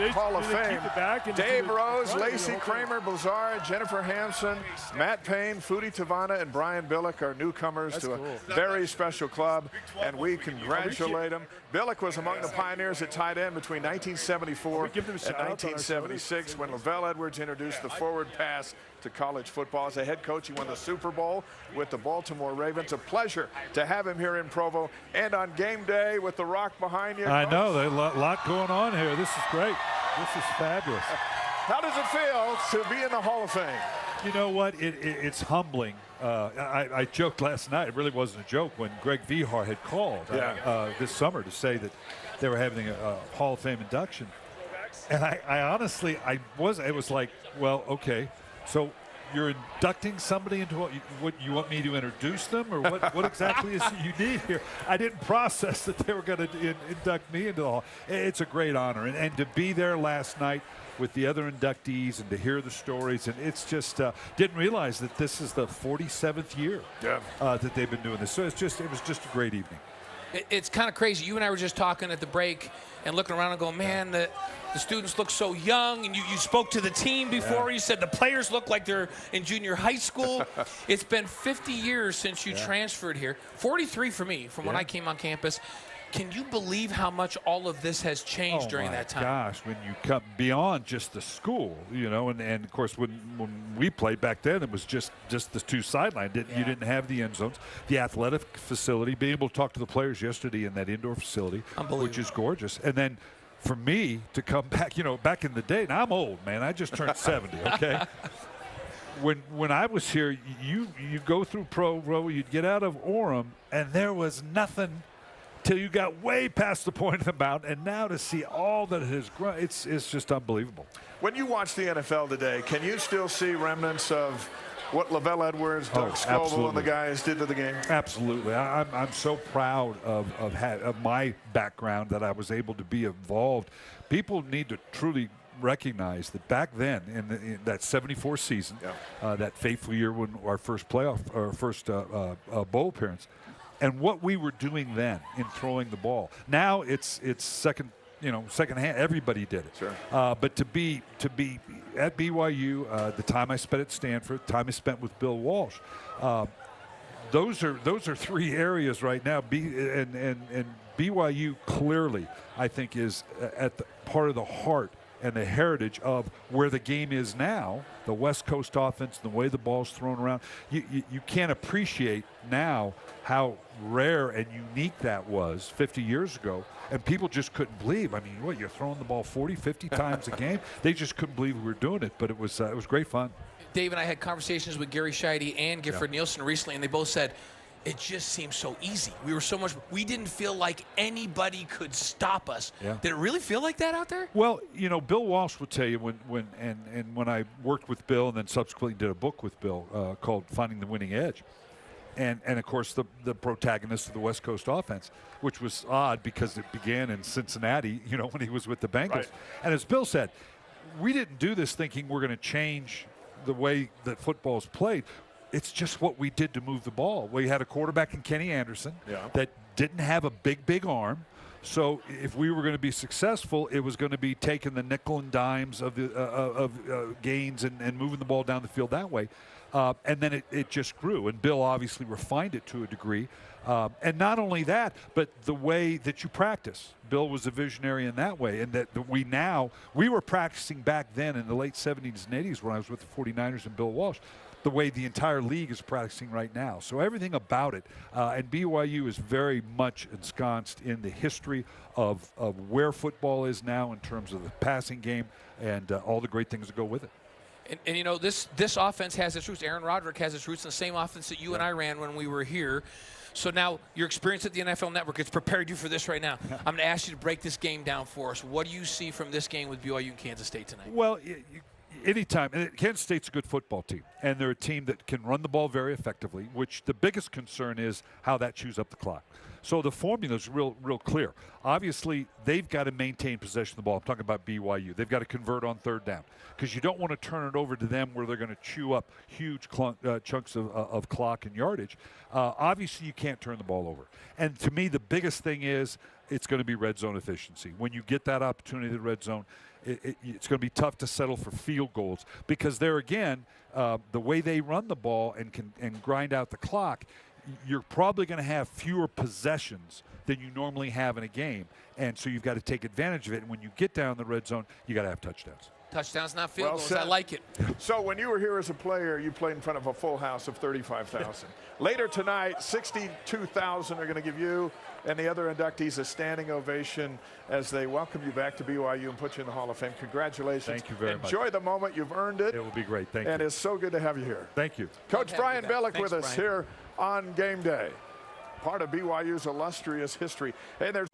Hall of Fame. Dave Rose, Lacey Kramer, Blizzard, Jennifer Hansen, Matt Payne, Foodie Tavana, and Brian Billick are newcomers to a very special club, and we congratulate them. Billick was among the pioneers at tight end between 1974 and 1976 when Lavell Edwards introduced the forward pass to college football. As a head coach, he won the Super Bowl with the Baltimore Ravens. A pleasure to have him here in Provo and on game day with the Rock behind you. I know, there's a lot going on here. This is great. This is fabulous. How does it feel to be in the Hall of Fame? You know what? It's humbling. I joked last night. It really wasn't a joke when Greg Vihar had called this summer to say that they were having a Hall of Fame induction. And I honestly, it was like, well, okay. So you're inducting somebody into what you want me to introduce them, or what exactly is it you need here? I didn't process that they were going to induct me into the Hall. It's a great honor, and to be there last night with the other inductees and to hear the stories, and it's just didn't realize that this is the 47th year that they've been doing this. So it was just a great evening. It's kind of crazy. You and I were just talking at the break and looking around and going, man, the students look so young. And you spoke to the team before. You said the players look like they're in junior high school. It's been 50 years since you transferred here. 43 for me from when I came on campus. Can you believe how much all of this has changed during that time? Gosh, when you come beyond just the school, you know, and of course when we played back then, it was just the two sidelines. You didn't have the end zones, the athletic facility, being able to talk to the players yesterday in that indoor facility, which is gorgeous. And then for me to come back, you know, back in the day, and I'm old, man. I just turned 70, okay? When I was here, you go through Provo, you'd get out of Orem, and there was nothing till you got way past the point of the mountain, and now to see all that has grown, it's just unbelievable. When you watch the NFL today, can you still see remnants of what Lavell Edwards, Doug Scoville, and the guys did to the game? Absolutely. I'm so proud of my background that I was able to be involved. People need to truly recognize that back then in that 74 season, that fateful year when our first bowl appearance, and what we were doing then in throwing the ball. Now it's second hand. Everybody did it. Sure. But to be at BYU, the time I spent at Stanford, the time I spent with Bill Walsh, those are three areas right now. And BYU clearly, I think, is at the part of the heart and the heritage of where the game is now, the West Coast offense, and the way the ball's thrown around. You can't appreciate now how rare and unique that was 50 years ago, and people just couldn't believe. I mean, what, you're throwing the ball 40, 50 times a game? They just couldn't believe we were doing it, but it was great fun. Dave and I had conversations with Gary Scheide and Gifford Nielsen recently, and they both said, it just seems so easy. We didn't feel like anybody could stop us. Yeah. Did it really feel like that out there? Well, you know, Bill Walsh would tell you when I worked with Bill and then subsequently did a book with Bill called Finding the Winning Edge. And of course, the protagonist of the West Coast offense, which was odd because it began in Cincinnati, you know, when he was with the Bengals. Right. And as Bill said, we didn't do this thinking we're going to change the way that football is played. It's just what we did to move the ball. We had a quarterback in Kenny Anderson that didn't have a big arm. So if we were going to be successful, it was going to be taking the nickel and dimes of gains and moving the ball down the field that way. And then it just grew. And Bill obviously refined it to a degree. And not only that, but the way that you practice. Bill was a visionary in that way. And that we were practicing back then in the late 70s and 80s when I was with the 49ers and Bill Walsh, the way the entire league is practicing right now. So everything about it, and BYU is very much ensconced in the history of where football is now in terms of the passing game and all the great things that go with it. And you know, this offense has its roots. Aaron Roderick has its roots in the same offense that you and I ran when we were here. So now your experience at the NFL Network, it's prepared you for this right now. I'm going to ask you to break this game down for us. What do you see from this game with BYU and Kansas State tonight? Well, anytime. Kansas State's a good football team, and they're a team that can run the ball very effectively, which the biggest concern is how that chews up the clock. So the formula is real clear. Obviously, they've got to maintain possession of the ball. I'm talking about BYU. They've got to convert on third down because you don't want to turn it over to them where they're going to chew up huge chunks of clock and yardage. Obviously, you can't turn the ball over. And to me, the biggest thing is it's going to be red zone efficiency. When you get that opportunity in the red zone, it's going to be tough to settle for field goals because there again, the way they run the ball and grind out the clock, you're probably going to have fewer possessions than you normally have in a game. And so you've got to take advantage of it. And when you get down the red zone, you got to have touchdowns. Touchdowns, not field goals. Said. I like it. So when you were here as a player, you played in front of a full house of 35,000. Later tonight, 62,000 are going to give you and the other inductees a standing ovation as they welcome you back to BYU and put you in the Hall of Fame. Congratulations. Thank you very much. Enjoy the moment. You've earned it. It will be great. Thank you. And it's so good to have you here. Thank you. Coach Brian Billick with us Brian. here on Game Day. Part of BYU's illustrious history. Hey, there's